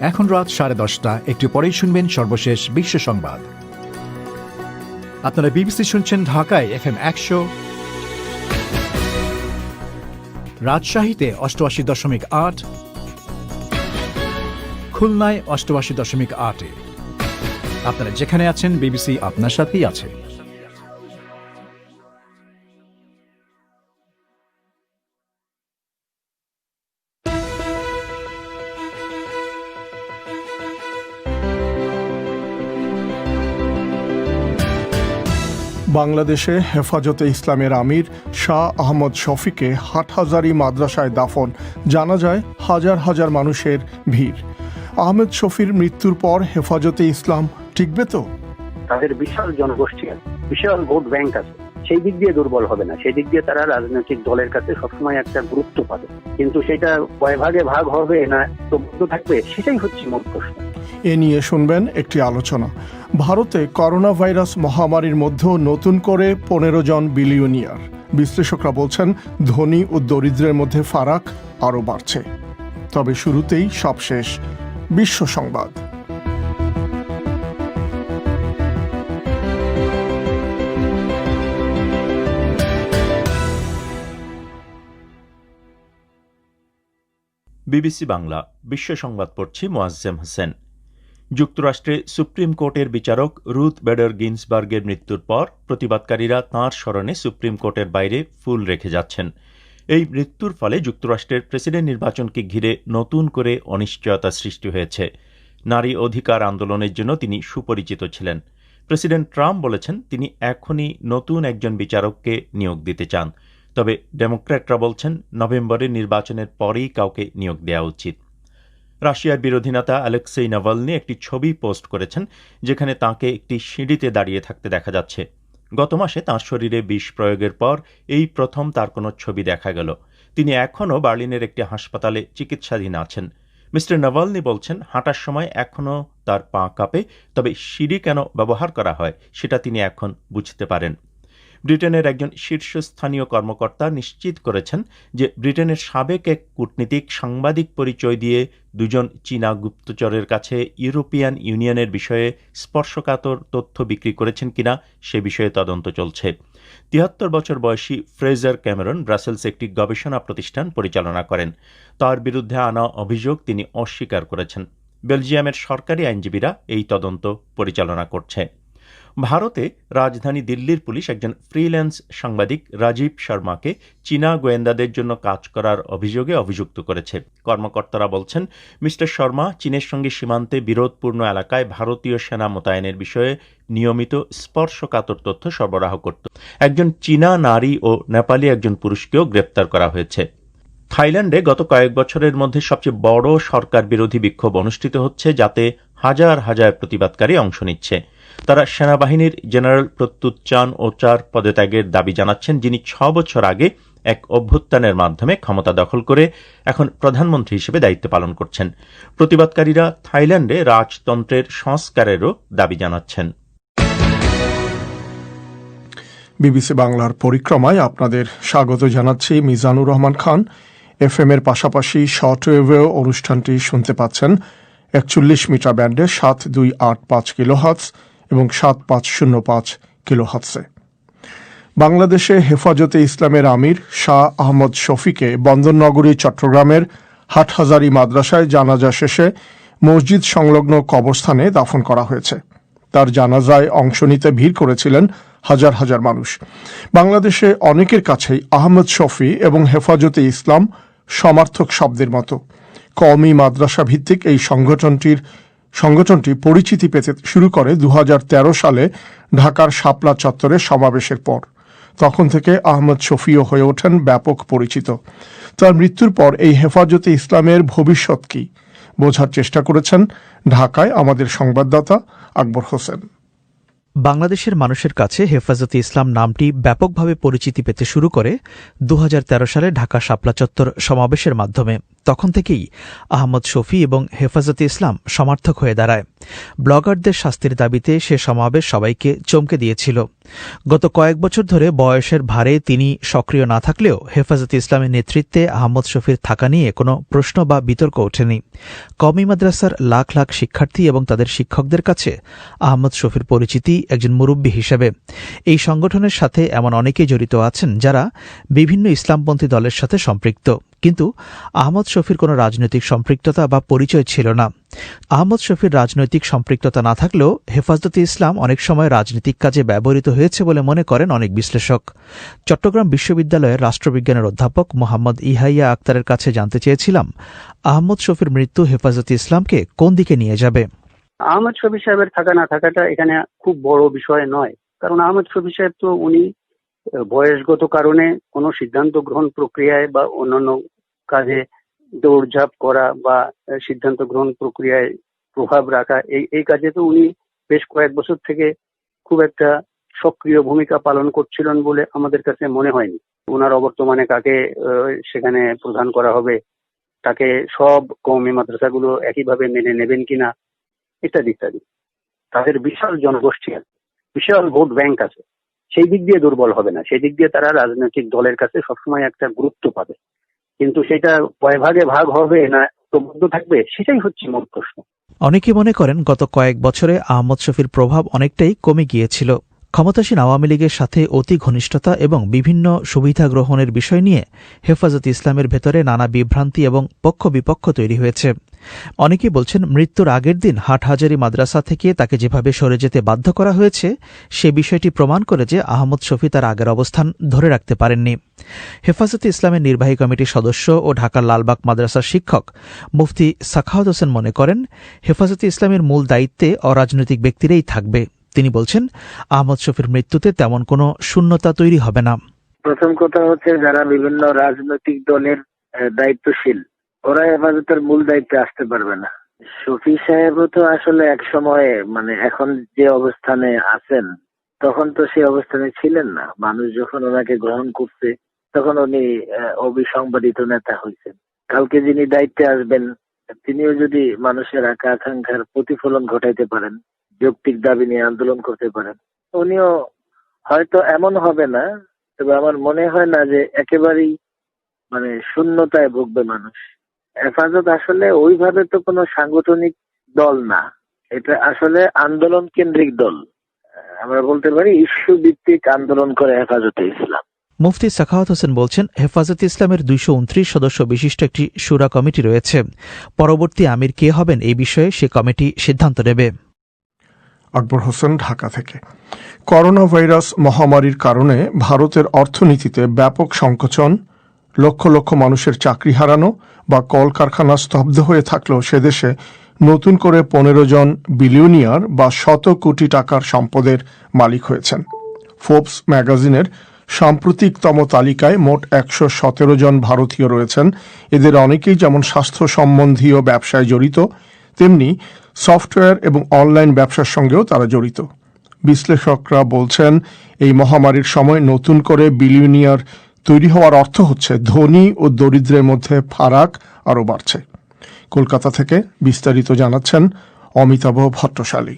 এখন রাত 10:30। একটু পরেই শুনবেন সর্বশেষ বিশ্ব সংবাদ। আপনারা বিবিসি শুনছেন ঢাকায় FM 100, রাজশাহীতে 88.8, খুলনায় 88.8। আপনারা যেখানে আছেন বিবিসি আপনার সাথেই আছে। বাংলাদেশে হেফাজতে ইসলামের আমির শাহ আহমদ শফিকে হাটহাজারী মাদ্রাসায় দাফন, জানা যায় হাজার হাজার মানুষের ভিড়। আহমেদ শফির মৃত্যুর পর হেফাজতে ইসলাম টিকবে তো? তাদের বিশাল জনগোষ্ঠী আছে, বিশাল ভোট ব্যাংক আছে, সেই দিক দিয়ে দুর্বল হবে না। সেই দিক দিয়ে তারা রাজনৈতিক দলের কাছে সবসময় একটা গুরুত্ব পাবে, কিন্তু সেটা কয় ভাগে ভাগ হবে না তো থাকবে, সেটাই হচ্ছে মূল প্রশ্ন। এ নিয়ে শুনবেন একটি আলোচনা। ভারতে করোনা ভাইরাস মহামারীর মধ্যেও নতুন করে 15 জন বিলিয়নিয়ার। বিশ্লেষকরা বলছেন ধনী ও দরিদ্রের মধ্যে ফারাক আরও বাড়ছে। তবে শুরুতেই সবশেষ বিশ্ব সংবাদ। বিবিসি বাংলা বিশ্ব সংবাদ পড়ছি মোয়াজ্জেম হোসেন। যুক্তরাষ্ট্রে সুপ্রিম কোর্টের বিচারক রুথ বেডার গিন্সবার্গের মৃত্যুর পর প্রতিবাদকারীরা তাঁর স্মরণে সুপ্রিম কোর্টের বাইরে ফুল রেখে যাচ্ছেন। এই মৃত্যুর ফলে যুক্তরাষ্ট্রের প্রেসিডেন্ট নির্বাচনকে ঘিরে নতুন করে অনিশ্চয়তা সৃষ্টি হয়েছে। নারী অধিকার আন্দোলনের জন্য তিনি সুপরিচিত ছিলেন। প্রেসিডেন্ট ট্রাম্প বলেছেন তিনি এখনই নতুন একজন বিচারককে নিয়োগ দিতে চান, তবে ডেমোক্র্যাটরা বলছেন নভেম্বরের নির্বাচনের পরেই কাউকে নিয়োগ দেওয়া উচিত। রাশিয়ার বিরোধী নেতা অ্যালেক্সেই নাভালনি একটি ছবি পোস্ট করেছেন, যেখানে তাঁকে একটি সিঁড়িতে দাঁড়িয়ে থাকতে দেখা যাচ্ছে। গত মাসে তাঁর শরীরে বিষ প্রয়োগের পর এই প্রথম তার কোনো ছবি দেখা গেল। তিনি এখনও বার্লিনের একটি হাসপাতালে চিকিৎসাধীন আছেন। মিস্টার নাভালনি বলছেন হাঁটার সময় এখনও তার পা কাঁপে, তবে সিঁড়ি কেন ব্যবহার করা হয় সেটা তিনি এখন বুঝতে পারেন। ব্রিটেনের একজন শীর্ষস্থানীয় কর্মকর্তা নিশ্চিত করেছেন যে ব্রিটেনের সাবেক এক কূটনীতিক সাংবাদিক পরিচয় দিয়ে দুজন চীনা গুপ্তচরের কাছে ইউরোপিয়ান ইউনিয়নের বিষয়ে স্পর্শকাতর তথ্য বিক্রি করেছেন কিনা সে বিষয়ে তদন্ত চলছে। ৭৩ বছর বয়সী ফ্রেজার ক্যামেরন ব্রাসেলসে একটি গবেষণা প্রতিষ্ঠান পরিচালনা করেন। তার বিরুদ্ধে আনা অভিযোগ তিনি অস্বীকার করেছেন। বেলজিয়ামের সরকারি আইনজীবীরা এই তদন্ত পরিচালনা করছে। ভারতে রাজধানী দিল্লির পুলিশ একজন ফ্রিল্যান্স সাংবাদিক রাজীব শর্মাকে চীনা গোয়েন্দাদের জন্য কাজ করার অভিযোগে অভিযুক্ত করেছে। কর্মকর্তারা বলছেন মিস্টার শর্মা চীনের সঙ্গে সীমান্তে বিরোধপূর্ণ এলাকায় ভারতীয় সেনা মোতায়েনের বিষয়ে নিয়মিত স্পর্শকাতর তথ্য সরবরাহ করত। একজন চীনা নারী ও নেপালি একজন পুরুষকেও গ্রেপ্তার করা হয়েছে। থাইল্যান্ডে গত কয়েক বছরের মধ্যে সবচেয়ে বড় সরকার বিরোধী বিক্ষোভ অনুষ্ঠিত হচ্ছে, যাতে হাজার হাজার প্রতিবাদকারী অংশ নিচ্ছে। তারা সেনাবাহিনীর জেনারেল প্রত্যুত চান ও চার পদত্যাগের দাবি জানাচ্ছেন, যিনি 6 বছর আগে এক অভ্যুত্থানের মাধ্যমে ক্ষমতা দখল করে এখন প্রধানমন্ত্রী হিসেবে দায়িত্ব পালন করছেন। প্রতিবাদকারীরা থাইল্যান্ডে রাজতন্ত্রের সংস্কারেরও দাবি জানাচ্ছেন। বিবিসি বাংলার পরিক্রমায় আপনাদের স্বাগত জানাচ্ছি মিজানুর রহমান খান। FM এর পাশাপাশি শর্টওয়েভেও অনুষ্ঠানটি শুনতে পাচ্ছেন 41 মিটার ব্যান্ডে 7285 কিলোহার্টজ এবং 7505 কিলোহার্টজে। বাংলাদেশে হেফাজতে ইসলামের আমির শাহ আহমদ শফিকে বন্দরনগরী চট্টগ্রামের হাটহাজারী মাদ্রাসায় জানাজা শেষে মসজিদ সংলগ্ন কবরস্থানে দাফন করা হয়েছে। তার জানাজায় অংশ নিতে ভিড় করেছিলেন হাজার হাজার মানুষ। বাংলাদেশে অনেকের কাছেই আহমদ শফি এবং হেফাজতে ইসলাম সমার্থক শব্দের মতো। কওমি মাদ্রাসা ভিত্তিক এই সংগঠনটি পরিচিতি পেতে শুরু করে 2013 সালে ঢাকার শাপলা চত্বরে সমাবেশের পর। তখন থেকে আহমদ শফিও হয়ে ওঠেন ব্যাপক পরিচিত। তার মৃত্যুর পর এই হেফাজতে ইসলামের ভবিষ্যৎ কি বোঝার চেষ্টা করেছেন ঢাকায় আমাদের সংবাদদাতা আকবর হোসেন। বাংলাদেশের মানুষের কাছে হেফাজতে ইসলাম নামটি ব্যাপকভাবে পরিচিতি পেতে শুরু করে 2013 সালে ঢাকা শাপলা চত্বর সমাবেশের মাধ্যমে। তখন থেকেই আহমদ শফি এবং হেফাজতে ইসলাম সমার্থক হয়ে দাঁড়ায়। ব্লগারদের শাস্তির দাবিতে সে সমাবেশ সবাইকে চমকে দিয়েছিল। গত কয়েক বছর ধরে বয়সের ভারে তিনি সক্রিয় না থাকলেও হেফাজতে ইসলামের নেতৃত্বে আহমদ শফির থাকা নিয়ে কোনো প্রশ্ন বা বিতর্ক ওঠেনি। কওমি মাদ্রাসার লাখ লাখ শিক্ষার্থী এবং তাদের শিক্ষকদের কাছে আহমদ শফির পরিচিতি একজন মুরব্বী হিসেবে। এই সংগঠনের সাথে এমন অনেকেই জড়িত আছেন যারা বিভিন্ন ইসলামপন্থী দলের সাথে সম্পৃক্ত, কিন্তু আহমদ শফির কোনো রাজনৈতিক সম্পৃক্ততা বা পরিচয় ছিল না। আহমদ শফির রাজনৈতিক সম্পৃক্ততা না থাকলেও হেফাজতে ইসলাম অনেক সময় রাজনৈতিক কাজে ব্যবহৃত হয়েছে বলে মনে করেন অনেক বিশ্লেষক। চট্টগ্রাম বিশ্ববিদ্যালয়ের রাষ্ট্রবিজ্ঞানের অধ্যাপক মোহাম্মদ ইহাইয়া আক্তারের কাছে জানতে চেয়েছিলাম, আহমদ শফির মৃত্যু হেফাজতে ইসলামকে কোন দিকে নিয়ে যাবে। আহমদ শফি সাহেবের থাকা না থাকাটা এখানে খুব বড় বিষয় নয়, কারণ আহমদ শফি সাহেব তো উনি বয়সগত কারণে কোনো সিদ্ধান্ত গ্রহণ প্রক্রিয়ায় বা অন্যান্য কাজে দৌড়ঝাঁপ করা বা সিদ্ধান্ত গ্রহণ প্রক্রিয়ায় প্রভাব রাখা, এই কাজে তো উনি বেশ কয়েক বছর থেকে খুব একটা সক্রিয় ভূমিকা পালন করছিলেন বলে আমাদের কাছে মনে হয়নি। ওনার অবর্তমানে কাকে সেখানে প্রধান করা হবে, তাকে সব কওমি মাদ্রাসাগুলো একইভাবে মেনে নেবেন কিনা, ইত্যাদি ইত্যাদি। তাদের বিশাল জনগোষ্ঠী আছে, বিশাল ভোট ব্যাংক আছে, সেই দিক দিয়ে দুর্বল হবে না। সেই দিক দিয়ে তারা রাজনৈতিক দলের কাছে সবসময় একটা গুরুত্ব পাবে, কিন্তু সেটা কয় ভাগে ভাগ হবে না ঐক্যবদ্ধ থাকবে, সেটাই হচ্ছে মূল প্রশ্ন। অনেকে মনে করেন গত কয়েক বছরে আহমদ শফির প্রভাব অনেকটাই কমে গিয়েছিল। ক্ষমতাসীন আওয়ামী লীগের সাথে অতি ঘনিষ্ঠতা এবং বিভিন্ন সুবিধা গ্রহণের বিষয় নিয়ে হেফাজতে ইসলামের ভেতরে নানা বিভ্রান্তি এবং পক্ষ বিপক্ষ তৈরি হয়েছে। অনেকে বলছেন মৃত্যুর আগের দিন হাটহাজারী মাদ্রাসা থেকে তাকে যেভাবে সরে যেতে বাধ্য করা হয়েছে সে বিষয়টি প্রমাণ করে যে আহমদ শফি তার আগের অবস্থান ধরে রাখতে পারেননি। হেফাজতে ইসলামের নির্বাহী কমিটির সদস্য ও ঢাকার লালবাগ মাদ্রাসার শিক্ষক মুফতি সাখাওয়াত হোসেন মনে করেন হেফাজতে ইসলামের মূল দায়িত্বে অরাজনৈতিক ব্যক্তিরাই থাকবে। তিনি বলছেন আহমদ শফির মৃত্যুতে তেমন কোনো শূন্যতা তৈরি হবে না। প্রথম কথা হচ্ছে, যারা বিভিন্ন রাজনৈতিক দলের দায়িত্বশীল ওরা হেফাজতের মূল দায়িত্বে আসতে পারবে না। শফি সাহেবও তো আসলে এক সময় এখন যে অবস্থানে আছেন তখন তো সেই অবস্থানে ছিলেন না। মানুষ যখন ওনাকে গ্রহণ করছে তখন উনি অবিসংবাদিত নেতা হয়েছেন। কালকে যিনি দায়িত্বে আসবেন তিনিও যদি মানুষের আকাঙ্ক্ষার প্রতিফলন ঘটাইতে পারেন, যৌক্তিক দাবি নিয়ে আন্দোলন করতে পারেন, উনিও হয়তো এমন হবে না। তবে আমার মনে হয় না যে একেবারেই শূন্যতায় ভুগবে মানুষ। হেফাজত আসলে ওইভাবে তো কোনো সাংগঠনিক দল না, এটা আসলে আন্দোলন কেন্দ্রিক দল। আমরা বলতে পারি ইস্যু ভিত্তিক আন্দোলন করে হেফাজতে ইসলাম। মুফতি সাখাওয়াত হোসেন বলছেন২ ইসলামের ২২৯ সদস্য বিশিষ্ট একটি শুরা কমিটি রয়েছে। পরবর্তী আমির কে হবেন এই বিষয়ে সে কমিটি সিদ্ধান্ত নেবে। আকবর হোসেন, ঢাকা থেকে। করোনা ভাইরাস মহামারীর কারণে ভারতের অর্থনীতিতে ব্যাপক সংকোচন, লক্ষ লক্ষ মানুষের চাকরি হারানো বা কলকারখানা স্তব্ধ হয়ে থাকলেও সেদেশে নতুন করে ১৫ জন বিলিয়নিয়ার বা শত কোটি টাকার সম্পদের মালিক হয়েছেন। ফোর্বস ম্যাগাজিনের সাম্প্রতিকতম তালিকায় মোট ১১৭ জন ভারতীয় রয়েছেন। এদের অনেকেই যেমন স্বাস্থ্য সম্বন্ধীয় ব্যবসায় জড়িত, তেমনি সফটওয়্যার এবং অনলাইন ব্যবসার সঙ্গেও তারা জড়িত। বিশ্লেষকরা বলছেন এই মহামারীর সময় নতুন করে বিলিয়নিয়ার তৈরি হওয়ার অর্থ হচ্ছে ধনী ও দরিদ্রের মধ্যে ফারাক আরও বাড়ছে। কলকাতা থেকে বিস্তারিত জানাচ্ছেন অমিতাভ ভট্টশালী।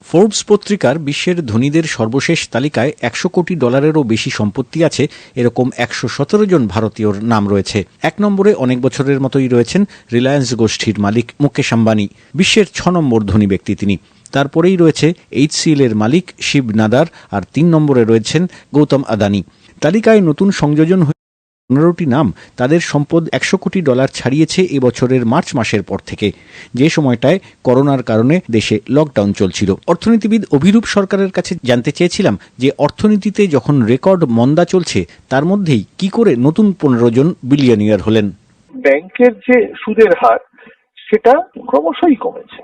ফোর্বস পত্রিকার বিশ্বের ধনীদের সর্বশেষ তালিকায় ১০০ কোটি ডলারেরও বেশি সম্পত্তি আছে এরকম ১১৭ জন ভারতীয়র নাম রয়েছে। ১ নম্বরে অনেক বছরের মতোই রয়েছেন রিলায়েন্স গোষ্ঠীর মালিক মুকেশ আম্বানি, বিশ্বের ৬ নম্বর ধনী ব্যক্তি তিনি। তারপরেই রয়েছে HCL এর মালিক শিব নাদার, আর ৩ নম্বরে রয়েছেন গৌতম আদানি। তালিকায় নতুন সংযোজন ১৫টি নাম তাদের সম্পদ ১০০ কোটি ডলার ছাড়িয়েছে এবছরের মার্চ মাসের পর থেকে, যে সময়টায় করোনার কারণে দেশে লকডাউন চলছিল। অর্থনীতিবিদ অভিরূপ সরকারের কাছে জানতে চেয়েছিলাম যে অর্থনীতিতে যখন রেকর্ড মন্দা চলছে তার মধ্যেই কি করে নতুন ১৫ জন বিলিয়নিয়ার হলেন। ব্যাংকের যে সুদের হার সেটা ক্রমশই কমেছে,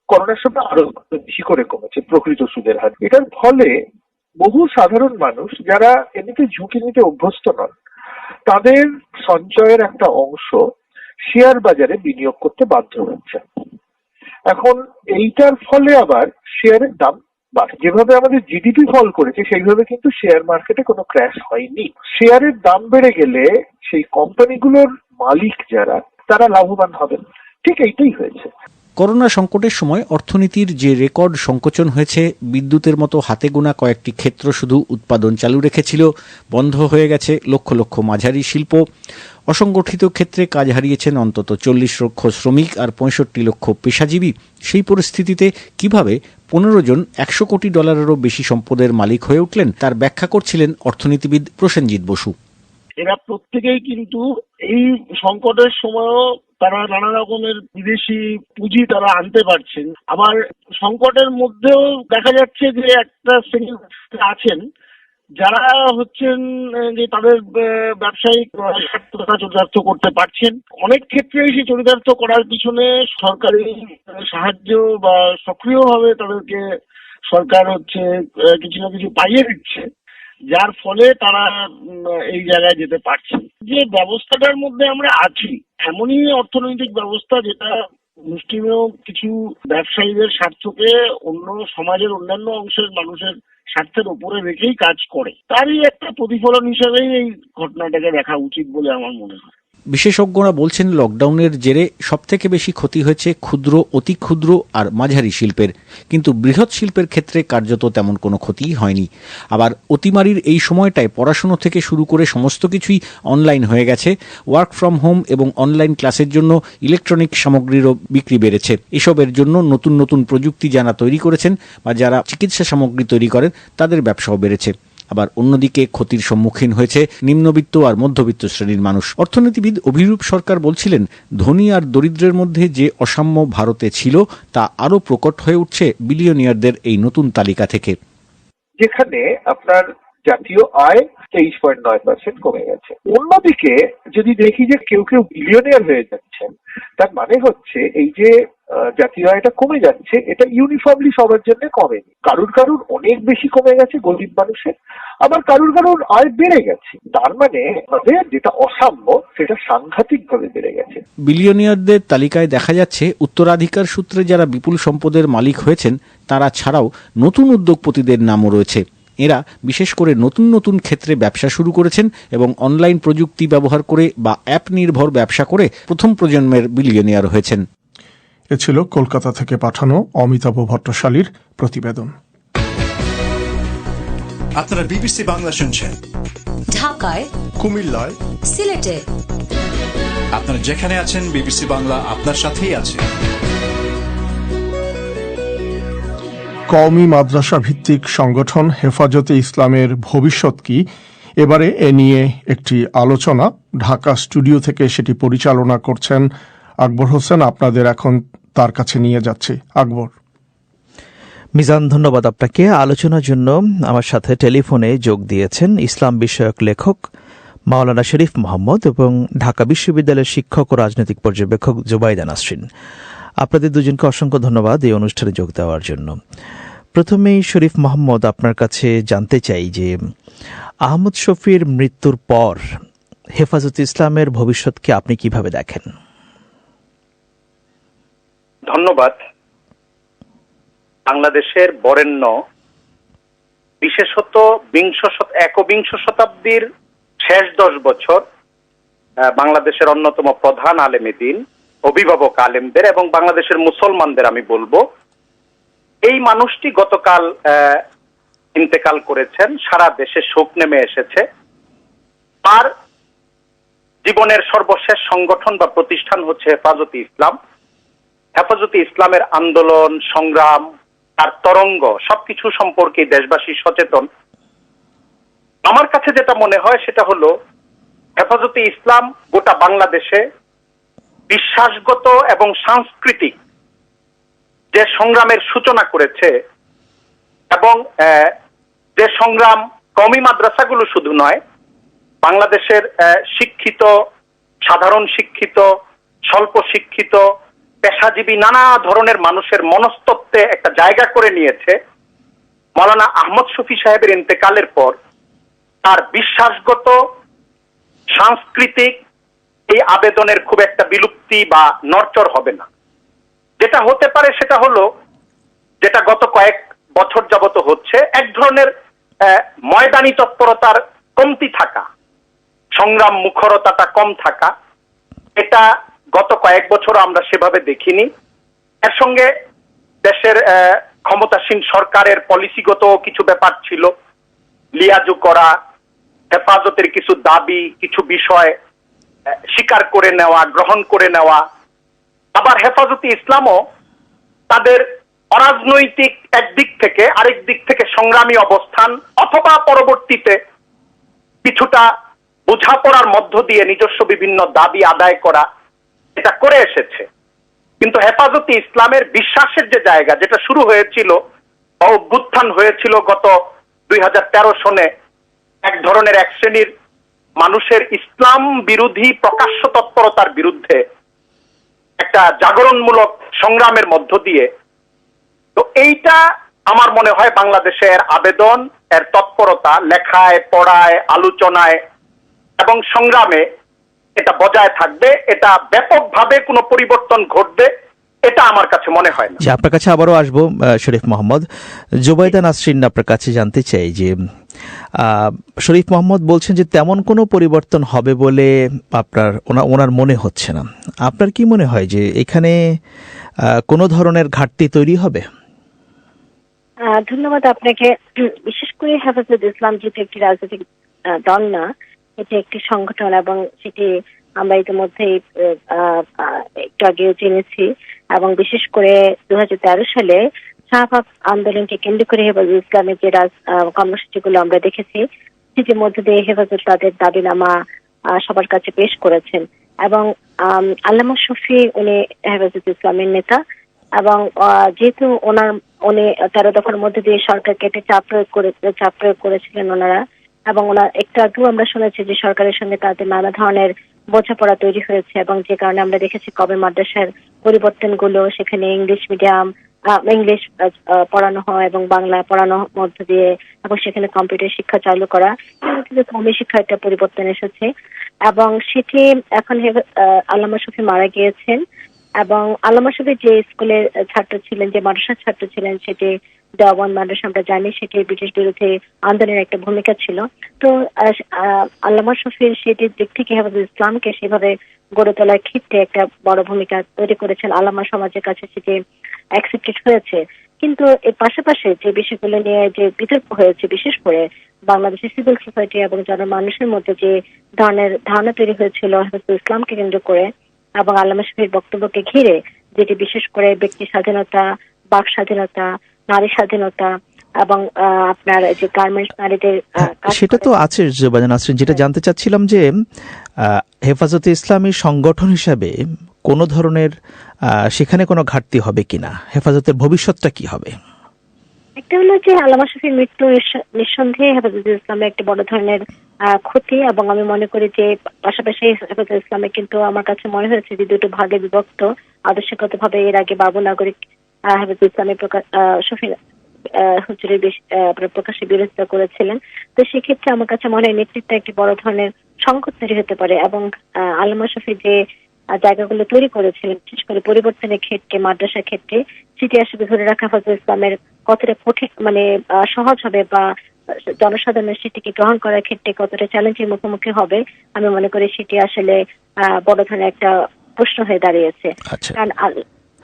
করোনার সময় আরো বেশি করে কমেছে প্রকৃত সুদের হার। এটার ফলে বহু সাধারণ মানুষ যারা এমনিতে ঝুঁকি নিতে অভ্যস্ত নন তাদের সঞ্চয়ের একটা অংশ শেয়ার বাজারে বিনিয়োগ করতে বাধ্য হচ্ছে। এখন এইটার ফলে আবার শেয়ারের দাম বাড়ে। যেভাবে আমাদের জিডিপি ফল করেছে সেইভাবে কিন্তু শেয়ার মার্কেটে কোনো ক্র্যাশ হয়নি। শেয়ারের দাম বেড়ে গেলে সেই কোম্পানিগুলোর মালিক যারা তারা লাভবান হবেন। ঠিক এইটাই হয়েছে। করোনা সংকটের সময় অর্থনীতির যে রেকর্ড সংকোচন হয়েছে, বিদ্যুতের মতো হাতে গোনা কয়েকটি ক্ষেত্র শুধু উৎপাদন চালু রেখেছিল, বন্ধ হয়ে গেছে লক্ষ লক্ষ মাঝারি শিল্প, অসংগঠিত ক্ষেত্রে কাজ হারিয়েছেন অন্তত 40 লক্ষ শ্রমিক আর 65 লক্ষ পেশাজীবী। সেই পরিস্থিতিতে কিভাবে 15 জন 100 কোটি ডলারেরও বেশি সম্পদের মালিক হয়ে উঠলেন, তার ব্যাখ্যা করছিলেন অর্থনীতিবিদ প্রসেনজিৎ বসু। এরা প্রত্যেকেই কিন্তু এই সংকটের সময়ও তারা নানা রকমের বিদেশি পুঁজি তারা আনতে পারছেন। আবার সংকটের মধ্যেও দেখা যাচ্ছে যে একটা শ্রেণী আছেন যারা হচ্ছেন যে তাদের ব্যবসায়িক স্বার্থটা চরিতার্থ করতে পারছেন। অনেক ক্ষেত্রেই সেই চরিতার্থ করার পিছনে সরকারি সাহায্য বা সক্রিয়ভাবে তাদেরকে সরকার কিছু না কিছু পাইয়ে দিচ্ছে, যার ফলে তারা এই জায়গায় যেতে পারছে। যে ব্যবস্থাটার মধ্যে আমরা আছি, এমনই অর্থনৈতিক ব্যবস্থা যেটা মুষ্টিমেয় কিছু ব্যবসায়ীদের স্বার্থকে অন্য সমাজের অন্যান্য অংশের মানুষের স্বার্থের উপরে রেখেই কাজ করে, তারই একটা প্রতিফলন হিসেবেই এই ঘটনাটাকে দেখা উচিত বলে আমার মনে হয়। বিশেষজ্ঞরা বলছেন, লকডাউনের জেরে সবথেকে বেশি ক্ষতি হয়েছে ক্ষুদ্র, অতি ক্ষুদ্র আর মাঝারি শিল্পের, কিন্তু বৃহৎ শিল্পের ক্ষেত্রে কার্যত তেমন কোনো ক্ষতিই হয়নি। আবার অতিমারির এই সময়টায় পড়াশুনো থেকে শুরু করে সমস্ত কিছুই অনলাইন হয়ে গেছে। ওয়ার্ক ফ্রম হোম এবং অনলাইন ক্লাসের জন্য ইলেকট্রনিক সামগ্রীরও বিক্রি বেড়েছে। এসবের জন্য নতুন নতুন প্রযুক্তি যারা তৈরি করেছেন বা যারা চিকিৎসা সামগ্রী তৈরি করেন, তাদের ব্যবসাও বেড়েছে। আবার অন্যদিকে ক্ষতির সম্মুখীন হয়েছে নিম্নবিত্ত আর মধ্যবিত্ত শ্রেণীর মানুষ। অর্থনীতিবিদ অভিরূপ সরকার বলছিলেন, ধনী আর দরিদ্রের মধ্যে যে অসাম্য ভারতে ছিল তা আরো প্রকট হয়ে উঠছে বিলিয়নিয়ারদের এই নতুন তালিকা থেকে, যেখানে আপনার জাতীয় আয় 23.9% কমে গেছে। অন্যদিকে যদি দেখি যে কেউ কেউ বিলিয়নিয়ার হয়ে যাচ্ছেন, তার মানে হচ্ছে এই যে জাতীয় আয়টা কমে যাচ্ছে, এটা ইউনিফর্মলি সবার জন্য কমেনি। কারুর কারুর অনেক বেশি কমে গেছে গরিব মানুষের, আবার কারুর কারুর আয় বেড়ে গেছে। তার মানে যেটা অসাম্য সেটা সাংঘাতিক ভাবে বেড়ে গেছে। বিলিয়নিয়ারদের তালিকায় দেখা যাচ্ছে উত্তরাধিকার সূত্রে যারা বিপুল সম্পদের মালিক হয়েছেন তারা ছাড়াও নতুন উদ্যোগপতিদের নামও রয়েছে। এরা বিশেষ করে নতুন নতুন ক্ষেত্রে ব্যবসা শুরু করেছেন এবং অনলাইন প্রযুক্তি ব্যবহার করে বা অ্যাপ নির্ভর ব্যবসা করে প্রথম প্রজন্মের বিলিয়নিয়ার হয়েছেন। এ ছিল কলকাতা থেকে পাঠানো অমিতাভ ভট্টশালীর প্রতিবেদন। আপনারা বিবিসি বাংলা শুনছেন ঢাকায়, কুমিল্লায়, সিলেটে। আপনারা যেখানে আছেন বিবিসি বাংলা আপনার সাথেই আছে। কওমি মাদ্রাসা ভিত্তিক সংগঠন হেফাজতে ইসলামের ভবিষ্যৎ কি, এবারে এ নিয়ে একটি আলোচনা ঢাকা স্টুডিও থেকে সেটি পরিচালনা করছেন আকবর হোসেন। আপনাদের এখন তার কাছে নিয়ে যাচ্ছি। আকবর। মিজান, ধন্যবাদ আপনাকে। আলোচনার জন্য আমার সাথে টেলিফোনে যোগ দিয়েছেন ইসলাম বিষয়ক লেখক মাওলানা শরীফ মোহাম্মদ এবং ঢাকা বিশ্ববিদ্যালয়ের শিক্ষক ও রাজনৈতিক পর্যবেক্ষক জুবাইদা নাসরিন। আপনাদের দুজনকে অসংখ্য ধন্যবাদ এই অনুষ্ঠানে যোগ দেওয়ার জন্য। প্রথমেই শরীফ মোহাম্মদ, আপনার কাছে জানতে চাই যে আহমদ শফীর মৃত্যুর পর হেফাজতে ইসলামের ভবিষ্যৎকে আপনি কিভাবে দেখেন? ধন্যবাদ। বাংলাদেশের বরেণ্য, বিশেষত একবিংশ শতাব্দীর শেষ 10 বছর বাংলাদেশের অন্যতম প্রধান আলেমে দ্বীন, অভিভাবক আলেমদের এবং বাংলাদেশের মুসলমানদের আমি বলবো, এই মানুষটি গতকাল ইন্তেকাল করেছেন। সারা দেশে শোক নেমে এসেছে। তার জীবনের সর্বশেষ সংগঠন বা প্রতিষ্ঠান হচ্ছে হেফাজতে ইসলাম। হেফাজতে ইসলামের আন্দোলন, সংগ্রাম, তার তরঙ্গ সবকিছু সম্পর্কে দেশবাসী সচেতন। আমার কাছে যেটা মনে হয় সেটা হলো, হেফাজতে ইসলাম গোটা বাংলাদেশে বিশ্বাসগত এবং সাংস্কৃতিক যে সংগ্রামের সূচনা করেছে এবং যে সংগ্রাম কওমি মাদ্রাসাগুলো শুধু নয়, বাংলাদেশের শিক্ষিত, সাধারণ শিক্ষিত, স্বল্প শিক্ষিত, পেশাজীবী নানা ধরনের মানুষের মনস্তত্ত্বে একটা জায়গা করে নিয়েছে। মাওলানা আহমদ শফী সাহেবের ইন্তেকালের পর তার বিশ্বাসগত, সাংস্কৃতিক এই আবেদনের খুব একটা বিলুপ্তি বা নড়চড় হবে না। যেটা হতে পারে সেটা হলো, যেটা গত কয়েক বছর যাবত হচ্ছে, এক ধরনের ময়দানি তৎপরতার কমতি থাকা, সংগ্রাম মুখরতাটা কম থাকা। এটা গত কয়েক বছর আমরা সেভাবে দেখিনি। এর সঙ্গে দেশের ক্ষমতাসীন সরকারের পলিসিগত কিছু ব্যাপার ছিল, লিয়াজু করা, হেফাজতের কিছু দাবি, কিছু বিষয় স্বীকার করে নেওয়া, গ্রহণ করে নেওয়া। আবার হেফাজতে ইসলামও তাদের অরাজনৈতিক একদিক থেকে আরেক দিক থেকে সংগ্রামী অবস্থান অথবা পরবর্তীতে কিছুটা বোঝাপড়ার মধ্য দিয়ে নিজস্ব বিভিন্ন দাবি আদায় করা, এটা করে এসেছে। কিন্তু হেফাজতে ইসলামের বিশ্বাসের যে জায়গা, যেটা শুরু হয়েছিল বা অভ্যুত্থান হয়েছিল গত 2013 সনে এক ধরনের এক শ্রেণীর মানুষের ইসলাম বিরোধী প্রকাশ্য তৎপরতার বিরুদ্ধে একটা জাগরণমূলক সংগ্রামের মধ্য দিয়ে, তো এইটা আমার মনে হয় বাংলাদেশের আবেদন, এর তৎপরতা লেখায়, পড়ায়, আলোচনায় এবং সংগ্রামে এটা বজায় থাকবে। এটা ব্যাপকভাবে কোনো পরিবর্তন ঘটবে এটা আমার কাছে মনে হয় না। যে আপনার কাছে আবারও আসবো শরীফ মোহাম্মদ। জুবাইদা নাসরিন আপনার কাছে জানতে চাই যে শরীফ মোহাম্মদ বলছেন যে তেমন কোনো পরিবর্তন হবে বলে ওনার মনে হচ্ছে না। আপনার কি মনে হয় যে এখানে কোনো ধরনের ঘাটতি তৈরি হবে? ধন্যবাদ আপনাকে। বিশেষ করে হেফাজত ইসলাম যেহেতু একটি রাজনৈতিক দল না, এটি একটি সংগঠন এবং সেটি আমরা ইতিমধ্যে একটু আগেও জেনেছি। এবং বিশেষ করে 2013 সালে শাহবাগ আন্দোলনকে কেন্দ্র করে হেফাজত ইসলামের যে কর্মসূচিগুলো আমরা দেখেছি, সেটির মধ্যে দিয়ে হেফাজত তাদের দাবিনামা সবার কাছে পেশ করেছেন। এবং আল্লামা শফি উনি হেফাজত ইসলামের নেতা এবং যেহেতু উনি 13 দফার মধ্যে দিয়ে সরকারকে একটা চাপ প্রয়োগ করেছিলেন ওনারা, এবং ওনার একটু আগেও আমরা শুনেছি যে সরকারের সঙ্গে তাদের নানা ধরনের বোঝাপড়া তৈরি হয়েছে, এবং যে কারণে আমরা দেখেছি কবে মাদ্রাসার পরিবর্তনগুলো, সেখানে ইংলিশ মিডিয়াম ইংলিশ পড়ানো হয় এবং বাংলা পড়ানোর মধ্য দিয়ে, এবং সেখানে কম্পিউটার শিক্ষা চালু করা, কমি শিক্ষা একটা পরিবর্তন এসেছে। এবং সেটি এখন আল্লামা শফি মারা গিয়েছেন, এবং আল্লামা শফি যে স্কুলের ছাত্র ছিলেন, যে মাদ্রাসার ছাত্র ছিলেন, সেটি দেওয়ান মাদ্রাসা আমরা জানি, সেটি ব্রিটিশ বিরোধী আন্দোলনের একটা ভূমিকা ছিল। তো আল্লামা শফির সেটির দিক থেকে হেফাজত ইসলামকে সেভাবে গড়ে তোলার ক্ষেত্রে একটা বড় ভূমিকা তৈরি করেছেন। আল্লামা সমাজের কাছে সেটি অ্যাকসেপ্টেড হয়েছে। কিন্তু এর পাশাপাশি যে বিষয়গুলো নিয়ে যে বিতর্ক হয়েছে, বিশেষ করে বাংলাদেশের সিভিল সোসাইটি এবং জনমানুষের মধ্যে যে ধরনের ধারণা তৈরি হয়েছিল হেফাজত ইসলামকে কেন্দ্র করে এবং আল্লামা শফির বক্তব্যকে ঘিরে, যেটি বিশেষ করে ব্যক্তি স্বাধীনতা, বাক স্বাধীনতা, নারী স্বাধীনতা এবং আপনার যে গার্মেন্টস নারীদের, সেটা তো আছে জুবাইদা নাসরিন। যেটা জানতে চাচ্ছিলাম যে হেফাজতে ইসলামী সংগঠন হিসাবে কোনো ধরনের সেখানে কোনো ঘাটতি হবে কিনা, হেফাজতের ভবিষ্যৎটা কি হবে? একটা হলো যে আল্লামা শফির মৃত্যু নিঃসন্দেহে হেফাজত ইসলামের একটা বড় ধরনের ক্ষতি, এবং আমি মনে করি যে পাশাপাশি হেফাজত ইসলামে কিন্তু আমার কাছে মনে হয়েছে যে দুটো ভাগে বিভক্ত। আদর্শগত ভাবে এর আগে বাবু নাগরিক হেফাজত ইসলামের শফি হুজুরের প্রকাশ্যে বিরোধিতা করেছিলেন। তো সেক্ষেত্রে আমার কাছে মনে হয় নেতৃত্বে একটি বড় ধরনের সংকট তৈরি হতে পারে, এবং আল্লামা শফি যে জায়গাগুলো তৈরি করেছিলেন, বিশেষ করে পরিবর্তনের ক্ষেত্রে, মাদ্রাসার ক্ষেত্রে, সেটি আসলে ধরে রাখা হেফাজত ইসলামের কতটা কঠিন, সহজ হবে, বা জনসাধারণের সেটিকে গ্রহণ করার ক্ষেত্রে কতটা চ্যালেঞ্জের মুখোমুখি হবে, আমি মনে করি সেটি আসলে বড় ধরনের একটা প্রশ্ন হয়ে দাঁড়িয়েছে। কারণ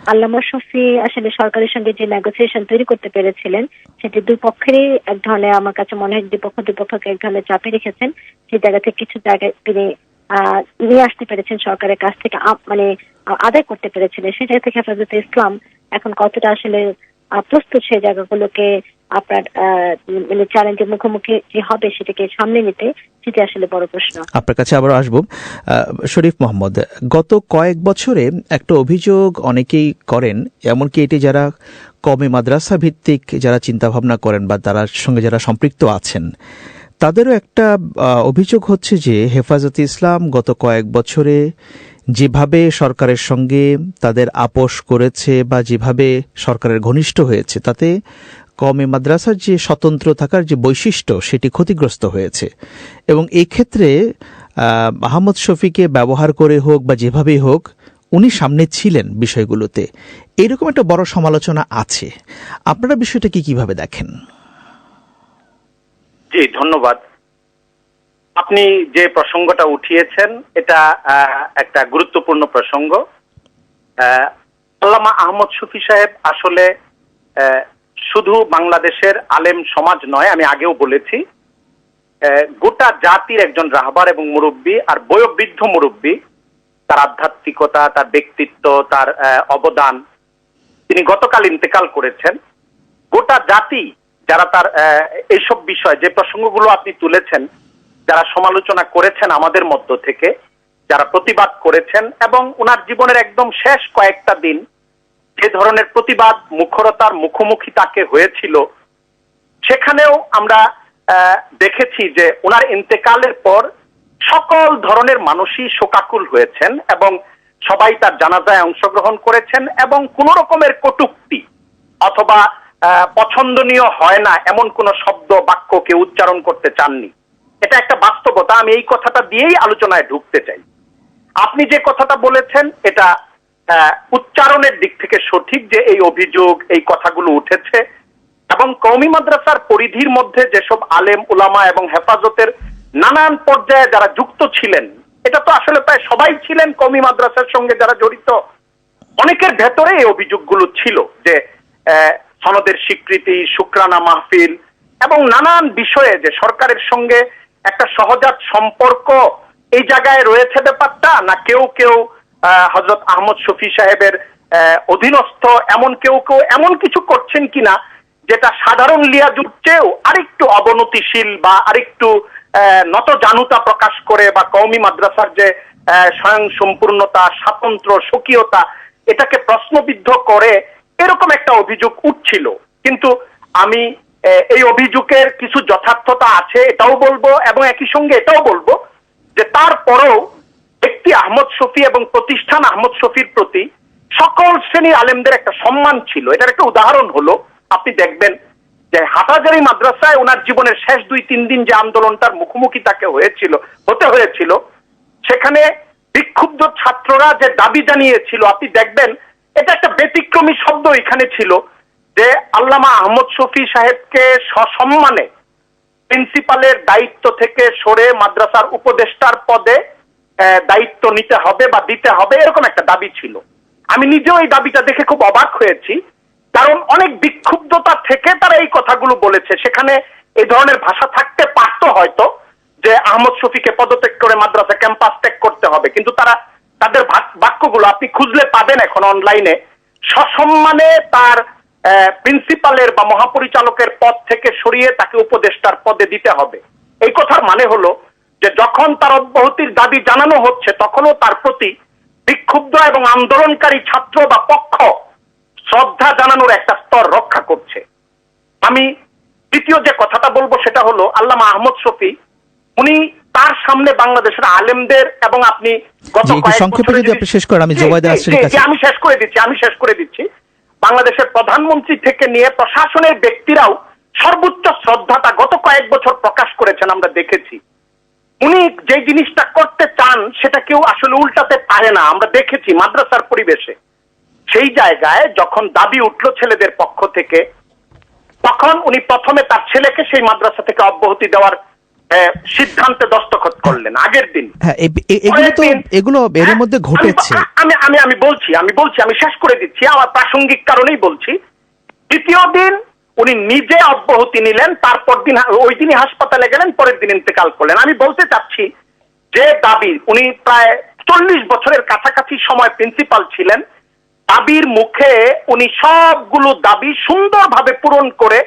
আল্লামা শফি আসলে সরকারের সঙ্গে যে নেগোসিয়েশন তৈরি করতে পেরেছিলেন, সেটি দুই পক্ষেরই এক ধরনের, আমার কাছে মনে হয় দুই পক্ষকে এক ধরনের চাপে রেখেছেন। সেই জায়গা থেকে কিছু জায়গায় তিনি নিয়ে আসতে পেরেছেন, সরকারের কাছ থেকে আদায় করতে পেরেছিলেন। সেই জায়গা থেকে হেফাজতে ইসলাম এখন কতটা আসলে প্রস্তুত সেই জায়গাগুলোকে আপনার চ্যালেঞ্জের মুখোমুখি যে হবে সেটাকে সামনে নিতে, সেটি আসলে বড় প্রশ্ন। আপনার কাছে আবার আসবো শরীফ মোহাম্মদ। গত কয়েক বছরে একটা অভিযোগ অনেকেই করেন, এমনকি এটি যারা কওমি মাদ্রাসা ভিত্তিক যারা চিন্তা ভাবনা করেন বা তার সঙ্গে যারা সম্পৃক্ত আছেন, তাদেরও একটা অভিযোগ হচ্ছে যে হেফাজতে ইসলাম গত কয়েক বছরে যেভাবে সরকারের সঙ্গে তাদের আপোষ করেছে বা যেভাবে সরকারের ঘনিষ্ঠ হয়েছে, তাতে কওমি মাদ্রাসার যে স্বতন্ত্র থাকার যে বৈশিষ্ট্য সেটি ক্ষতিগ্রস্ত হয়েছে। এবং এই ক্ষেত্রে আহমদ শফিকে ব্যবহার করে হোক বা যেভাবেই হোক, উনি সামনে ছিলেন বিষয়গুলোতে, এইরকম একটা বড় সমালোচনা আছে। আপনারা বিষয়টা কিভাবে দেখেন? জি, ধন্যবাদ। আপনি যে প্রসঙ্গটা উঠিয়েছেন এটা একটা গুরুত্বপূর্ণ প্রসঙ্গ। আল্লামা আহমদ শফী সাহেব আসলে শুধু বাংলাদেশের আলেম সমাজ নয়, আমি আগেও বলেছি, গোটা জাতির একজন রাহবার এবং মুরব্বী, আর বয়োবৃদ্ধ মুরব্বী। তার আধ্যাত্মিকতা, তার ব্যক্তিত্ব, তার অবদান, তিনি গতকাল ইন্তেকাল করেছেন। গোটা জাতি যারা তার এইসব বিষয়, যে প্রসঙ্গগুলো আপনি তুলেছেন, যারা সমালোচনা করেছেন আমাদের মধ্য থেকে, যারা প্রতিবাদ করেছেন, এবং ওনার জীবনের একদম শেষ কয়েকটা দিন যে ধরনের প্রতিবাদ মুখরতার মুখোমুখি তাকে হয়েছিল, সেখানেও আমরা দেখেছি যে ওনার ইন্তেকালের পর সকল ধরনের মানুষই শোকাকুল হয়েছেন এবং সবাই তার জানাজায় অংশগ্রহণ করেছেন, এবং কোন রকমের কটূক্তি অথবা পছন্দনীয় হয় না এমন কোন শব্দ বাক্যকে উচ্চারণ করতে চাননি। এটা একটা বাস্তবতা। আমি এই কথাটা দিয়েই আলোচনায় ঢুকতে চাই। আপনি যে কথাটা বলেছেন এটা উচ্চারণের দিক থেকে সঠিক, যে এই অভিযোগ, এই কথাগুলো উঠেছে, এবং কওমি মাদ্রাসার পরিধির মধ্যে যেসব আলেম উলামা এবং হেফাজতের নানান পর্যায়ে যারা যুক্ত ছিলেন, এটা তো আসলে প্রায় সবাই ছিলেন কওমি মাদ্রাসার সঙ্গে যারা জড়িত, অনেকের ভেতরে এই অভিযোগগুলো ছিল যে সনদের স্বীকৃতি, শুকরানা মাহফিল এবং নানান বিষয়ে যে সরকারের সঙ্গে একটা সহজাত সম্পর্ক এই জায়গায় রয়েছে ব্যাপারটা, না কেউ কেউ হযরত আহমদ শফী সাহেবের অধীনস্থ এমন কেউ কেউ এমন কিছু করছেন কিনা যেটা সাধারণ লিয়াজুর চেয়েও আরেকটু অবনতিশীল বা আরেকটু নতজানুতা প্রকাশ করে, বা কওমি মাদ্রাসার যে স্বয়ং সম্পূর্ণতা, স্বাতন্ত্র্য, স্বকীয়তা, এটাকে প্রশ্নবিদ্ধ করে, এরকম একটা অভিযোগ উঠছিল। কিন্তু আমি এই অভিযোগের কিছু যথার্থতা আছে এটাও বলবো, এবং একই সঙ্গে এটাও বলবো যে তারপরেও ব্যক্তি আহমদ শফী এবং প্রতিষ্ঠান আহমদ শফীর প্রতি সকল শ্রেণীর আলেমদের একটা সম্মান ছিল। এটার একটা উদাহরণ হলো, আপনি দেখবেন যে হাটহাজারী মাদ্রাসায় ওনার জীবনের শেষ 2-3 দিন যে আন্দোলনটার মুখোমুখি তাকে হতে হয়েছিল, সেখানে বিক্ষুব্ধ ছাত্ররা যে দাবি জানিয়েছিল, আপনি দেখবেন এটা একটা ব্যতিক্রমী শব্দ এখানে ছিল যে আল্লামা আহমদ শফী সাহেবকে সসম্মানে প্রিন্সিপালের দায়িত্ব থেকে সরে মাদ্রাসার উপদেষ্টার পদে দায়িত্ব নিতে হবে বা দিতে হবে, এরকম একটা দাবি ছিল। আমি নিজেও এই দাবিটা দেখে খুব অবাক হয়েছি, কারণ অনেক বিক্ষুব্ধতা থেকে তারা এই কথাগুলো বলেছে। সেখানে এই ধরনের ভাষা থাকতে পারতো হয়তো, যে আহমদ শফীকে পদত্যাগ করে মাদ্রাসা ক্যাম্পাস ত্যাগ করতে হবে, কিন্তু তাদের বাক্যগুলো আপনি খুঁজলে পাবেন এখন অনলাইনে, সসম্মানে তার প্রিন্সিপালের বা মহাপরিচালকের পদ থেকে সরিয়ে তাকে উপদেষ্টার পদে দিতে হবে। এই কথার মানে হলো যে যখন তার অব্যাহতির দাবি জানানো হচ্ছে, তখনও তার প্রতি বিক্ষুব্ধ এবং আন্দোলনকারী ছাত্র বা পক্ষ শ্রদ্ধা জানানোর একটা স্তর রক্ষা করছে। আমি দ্বিতীয় যে কথাটা বলবো সেটা হলো, আল্লামা আহমদ শফী উনি তার সামনে বাংলাদেশের আলেমদের, এবং আপনি গত সংক্ষেপে যদি আপনি শেষ করেন, আমি জোবাইদা আসরির কাছে আমি শেষ করে দিচ্ছি। বাংলাদেশের প্রধানমন্ত্রী থেকে নিয়ে প্রশাসনের ব্যক্তিরাও সর্বোচ্চ শ্রদ্ধাটা গত কয়েক বছর প্রকাশ করেছেন, আমরা দেখেছি। উনি যে জিনিসটা করতে চান সেটা কেউ আসলে উল্টাতে পারে না, আমরা দেখেছি মাদ্রাসার পরিবেশে। সেই জায়গায় যখন দাবি উঠলো ছেলেদের পক্ষ থেকে, তখন উনি প্রথমে তার ছেলেকে সেই মাদ্রাসা থেকে অব্যাহতি দেওয়ার সিদ্ধান্তে দস্তখত করলেন আগের দিন। এগুলো এর মধ্যে ঘটেছে। আমি শেষ করে দিচ্ছি, আমার প্রাসঙ্গিক কারণেই বলছি। দ্বিতীয় দিন উনি নিজে অব্যাহতি নিলেন, তারপর দিন ওই দিনই হাসপাতালে গেলেন, পরের দিন ইন্তেকাল করলেন। আমি বলতে চাচ্ছি যে দাবি, উনি প্রায় 40 বছরের কাছাকাছি সময় প্রিন্সিপাল ছিলেন, দাবির মুখে উনি সবগুলো দাবি সুন্দরভাবে পূরণ করে,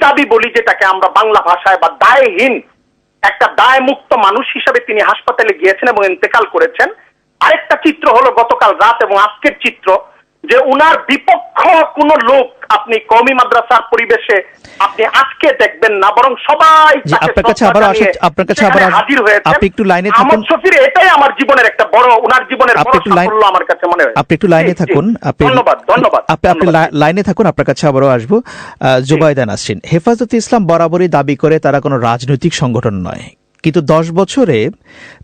দাবি বলি যেটাকে আমরা বাংলা ভাষায়, বা দায়হীন একটা দায় মুক্ত মানুষ হিসাবে তিনি হাসপাতালে গিয়েছেন এবং ইন্তেকাল করেছেন। আরেকটা চিত্র হলো গতকাল রাত এবং আজকের চিত্র, যে উনার বিপক্ষ কোন লোক আপনি কওমি মাদ্রাসার পরিবেশে আপনি আজকে দেখবেন না, বরং সবাই আপনার কাছে আবার হাজির হয়েছে। আপনি একটু লাইনে থাকুন। আহমদ শফীর এটাই আমার জীবনের একটা বড়, উনার জীবনের বড় সাফল্য আমার কাছে মনে হয়। আপনি একটু লাইনে থাকুন। ধন্যবাদ। আপনি লাইনে থাকুন, আপনার কাছে আবারও আসবো। জোবাইদা নাসরিন, হেফাজতে ইসলাম বরাবরই দাবি করে তারা কোনো রাজনৈতিক সংগঠন নয়, কিন্তু 10 বছরে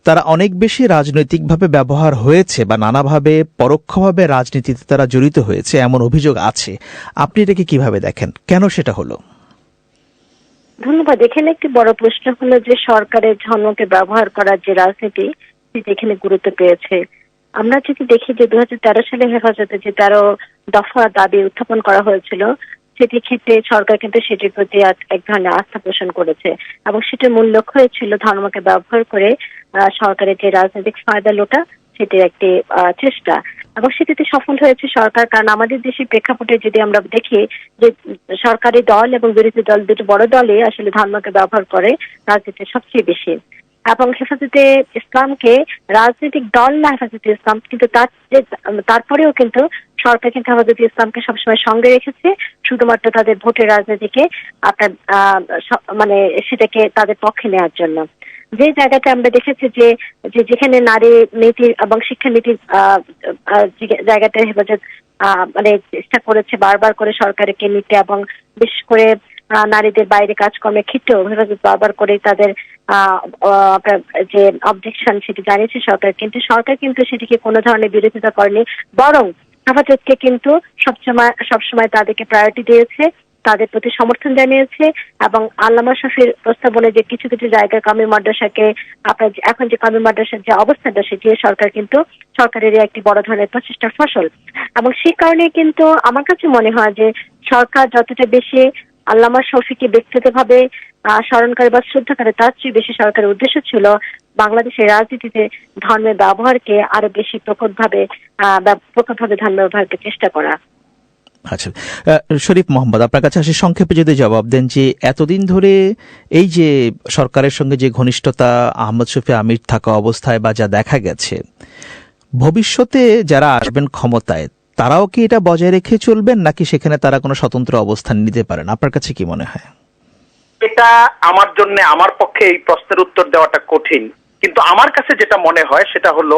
তারা অনেক বেশি রাজনৈতিকভাবে ব্যবহার হয়েছে বা নানাভাবে পরোক্ষভাবে রাজনীতিতে তারা জড়িত হয়েছে, এমন অভিযোগ আছে। আপনি এটাকে কিভাবে দেখেন? কেন সেটা হলো? ধন্যবাদ। এখানে একটি বড় প্রশ্ন হলো যে সরকারের ধর্মকে ব্যবহার করার যে রাজনীতি সেটি এখানে গুরুত্ব পেয়েছে। আমরা যদি দেখি যে 2013 সালে হেফাজতে যে 13 দফা দাবি উত্থাপন করা হয়েছিল, সেটির ক্ষেত্রে সরকার কিন্তু সেটির প্রতি এক ধরনের আস্থা পোষণ করেছে এবং সেটির মূল লক্ষ্যই ছিল ধর্মকে ব্যবহার করে সরকারের যে রাজনৈতিক ফায়দা লোটা সেটির একটি চেষ্টা, এবং সেটিতে সফল হয়েছে সরকার। কারণ আমাদের দেশের প্রেক্ষাপটে যদি আমরা দেখি যে সরকারি দল এবং বিরোধী দল, দুটো বড় দলই আসলে ধর্মকে ব্যবহার করে রাজনীতিতে সবচেয়ে বেশি। এবং হেফাজতে ইসলামকে রাজনৈতিক দল না হেফাজতে ইসলাম, কিন্তু তারপরেও কিন্তু সরকার কিন্তু হেফাজতে ইসলামকে সবসময় সঙ্গে রেখেছে, শুধুমাত্র তাদের ভোটের রাজনীতিকে আপনার মানে সেটাকে তাদের পক্ষে নেওয়ার জন্য। যে জায়গাতে আমরা দেখেছি যে যেখানে নারী নীতি এবং শিক্ষা নীতির জায়গাতে হেফাজত মানে চেষ্টা করেছে বারবার করে সরকারকে নিতে, এবং বিশেষ করে নারীদের বাইরে কাজকর্মের ক্ষেত্রেও হেফাজত বারবার করে তাদের যে অবজেকশন সেটি জানিয়েছে সরকার, কিন্তু সরকার কিন্তু সেটিকে কোনো ধরনের বিরোধিতা করেনি, বরং হেফাজতকে কিন্তু সবসময় তাদেরকে প্রায়োরিটি দিয়েছে, তাদের প্রতি সমর্থন জানিয়েছে। এবং আল্লামা শফির প্রস্তাবনে যে কিছু কিছু জায়গায় কামি মাদ্রাসাকে আপনার এখন যে কামি মাদ্রাসার যে অবস্থাটা সেটি সরকার কিন্তু সরকারের একটি বড় ধরনের প্রচেষ্টার ফসল। এবং সেই কারণে কিন্তু আমার কাছে মনে হয় যে সরকার যতটা বেশি আল্লামা শফিকে ব্যক্তিগতভাবে স্মরণ করে বা শ্রদ্ধা করে, তার চেয়ে বেশি সরকারের উদ্দেশ্য ছিল বাংলাদেশের রাজনীতিতে ধর্মের ব্যবহারকে আরো বেশি প্রকটভাবে ধর্ম ব্যবহারকে চেষ্টা করা। আচ্ছা, শরীফ মোহাম্মদ, আপনার কাছে আসে সংক্ষেপে যদি জবাব দেন যে এতদিন ধরে এই যে সরকারের সঙ্গে যে ঘনিষ্ঠতা আহমদ শফি আমির থাকা অবস্থায় বা যা দেখা গেছে, ভবিষ্যতে যারা আসবেন ক্ষমতায় তারাও কি এটা বজায় রেখে চলবেন, নাকি সেখানে তারা কোনো স্বতন্ত্র অবস্থান নিতে পারেন? আপনার কাছে কি মনে হয়? এটা আমার পক্ষে এই প্রশ্নের উত্তর দেওয়াটা কঠিন, কিন্তু আমার কাছে যেটা মনে হয় সেটা হলো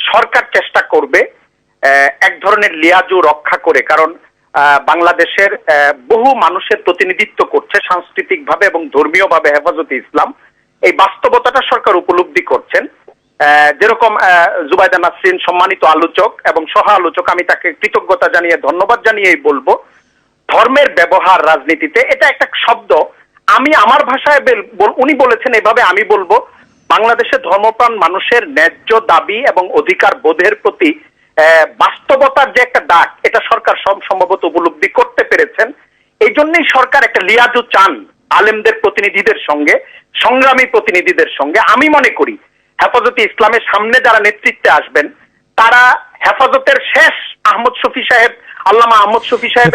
সরকার চেষ্টা করবে এক ধরনের লিয়াজু রক্ষা করে, কারণ বাংলাদেশের বহু মানুষের প্রতিনিধিত্ব করছে সাংস্কৃতিকভাবে এবং ধর্মীয়ভাবে হেফাজতে ইসলাম। এই বাস্তবতাটা সরকার উপলব্ধি করছেন। যেরকম জুবাইদা নাসরিন সম্মানিত আলোচক এবং সহ আলোচক, আমি তাকে কৃতজ্ঞতা জানিয়ে ধন্যবাদ জানিয়েই বলবো, ধর্মের ব্যবহার রাজনীতিতে এটা একটা শব্দ। আমি আমার ভাষায় উনি বলেছেন এভাবে, আমি বলবো বাংলাদেশের ধর্মপ্রাণ মানুষের ন্যায্য দাবি এবং অধিকার বোধের প্রতি বাস্তবতার যে একটা ডাক, এটা সরকার সম্ভবত উপলব্ধি করতে পেরেছেন। এই জন্যই সরকার একটা লিয়াজু চান আলেমদের প্রতিনিধিদের সঙ্গে, সংগ্রামী প্রতিনিধিদের সঙ্গে। আমি মনে করি হেফাজতে ইসলামের সামনে যারা নেতৃত্বে আসবেন তারা হেফাজতের শেষ আহমদ শফি সাহেব, আল্লামা আহমদ শফি সাহেব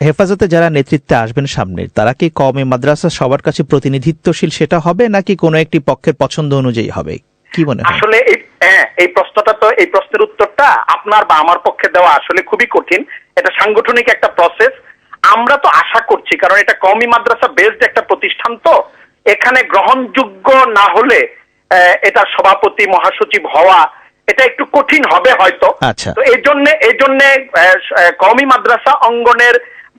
হেফাজতে যারা নেতৃত্বে আসবেন সামনে, তারা কি কওমি মাদ্রাসা সবার কাছে প্রতিনিধিত্বশীল সেটা হবে, নাকি কোনো একটি পক্ষের পছন্দ অনুযায়ী হবে? কি মনে হয়? আসলে এই প্রশ্নের উত্তরটা আপনার বা আমার পক্ষে দেওয়া আসলে খুবই কঠিন। এটা সাংগঠনিক একটা প্রসেস। আমরা তো আশা করছি, কারণ এটা কওমি মাদ্রাসা বেসড একটা প্রতিষ্ঠান, তো এখানে গ্রহণযোগ্য না হলে এটা সভাপতি মহাসচিব হওয়া এটা একটু কঠিন হবে হয়তো। আচ্ছা, তো এই জন্য কওমি মাদ্রাসা অঙ্গনের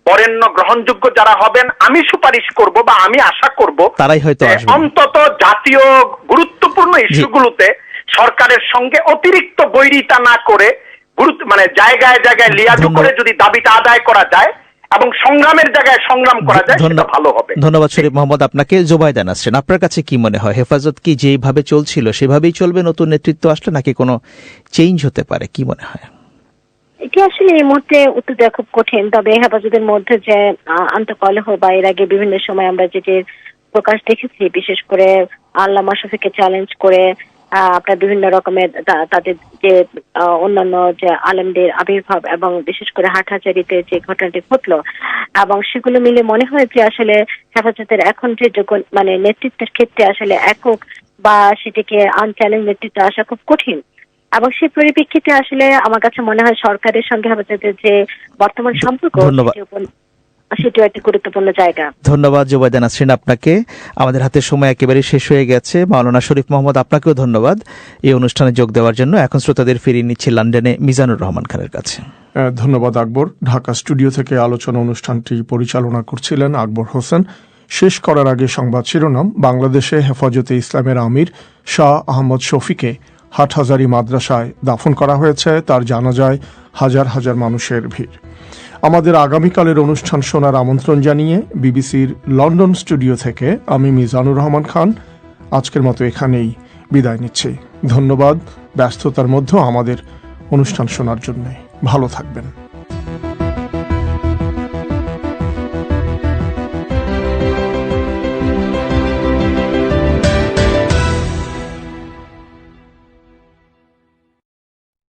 বরেণ্য গ্রহণযোগ্য যারা হবেন, আমি সুপারিশ করব বা আমি আশা করব তারাই হয়তো অন্তত জাতীয় গুরুত্বপূর্ণ ইস্যুগুলোতে সরকারের সঙ্গে অতিরিক্ত বৈরিতা না করে মানে জায়গায় জায়গায় লিয়াজু করে যদি দাবিটা আদায় করা যায় এবং সংগ্রামের জায়গায় সংগ্রাম করা যায়, সেটা ভালো হবে। ধন্যবাদ শরীফ মোহাম্মদ। আপনাকে জুবাইদা নাসরিন, আপনার কাছে কি মনে হয়, হেফাজত কি যেভাবে চলছিল সেভাবেই চলবে নতুন নেতৃত্ব আসলে, নাকি কোনো চেঞ্জ হতে পারে? কি মনে হয়? এটি আসলে এই মুহূর্তে উত্তর দেওয়া খুব কঠিন। তবে হেফাজতের মধ্যে যে আন্তঃকলহ বা এর আগে বিভিন্ন সময় আমরা যেটির প্রকাশ দেখেছি, বিশেষ করে আল্লামা শফিকে চ্যালেঞ্জ করে আপনার বিভিন্ন রকমের তাদের যে অন্যান্য যে আলেমদের আবির্ভাব এবং বিশেষ করে হাটহাজারিতে যে ঘটনাটি ঘটলো, এবং সেগুলো মিলে মনে হয় যে আসলে হেফাজতের এখন যে মানে নেতৃত্বের ক্ষেত্রে আসলে একক বা সেটিকে আনচ্যালেঞ্জ নেতৃত্ব আসা খুব কঠিন। এবং সেই পরিপ্রেক্ষিতে আসলে আমার কাছে মনে হয় সরকারের সঙ্গে হেফাজতের যে বর্তমান সম্পর্ক সেটিও একটি গুরুত্বপূর্ণ জায়গা। ধন্যবাদ জুবাইদা নাসরিন আপনাকে। আমাদের হাতে সময় একেবারে শেষ হয়ে গেছে। মাওলানা শরীফ মোহাম্মদ, আপনাকেও ধন্যবাদ এই অনুষ্ঠানে যোগ দেওয়ার জন্য। এখন শ্রোতাদের ফিরিয়ে নিচ্ছি লন্ডনে মিজানুর রহমান খানের কাছে। ধন্যবাদ আকবর। ঢাকা স্টুডিও থেকে আলোচনা অনুষ্ঠানটি পরিচালনা করছিলেন আকবর হোসেন। শেষ করার আগে সংবাদ শিরোনাম। বাংলাদেশে হেফাজতে ইসলামের আমির শাহ আহমদ শফিকে হাটহাজারী মাদ্রাসায় দাফন করা হয়েছে। তার জানাজায় হাজার হাজার মানুষের ভিড়। আমাদের আগামীকালের অনুষ্ঠান শোনার আমন্ত্রণ জানিয়ে বিবিসির লন্ডন স্টুডিও থেকে আমি মিজানুর রহমান খান আজকের মতো এখানেই বিদায় নিচ্ছি। ধন্যবাদ ব্যস্ততার মধ্যেও আমাদের অনুষ্ঠান শোনার জন্য। ভালো থাকবেন।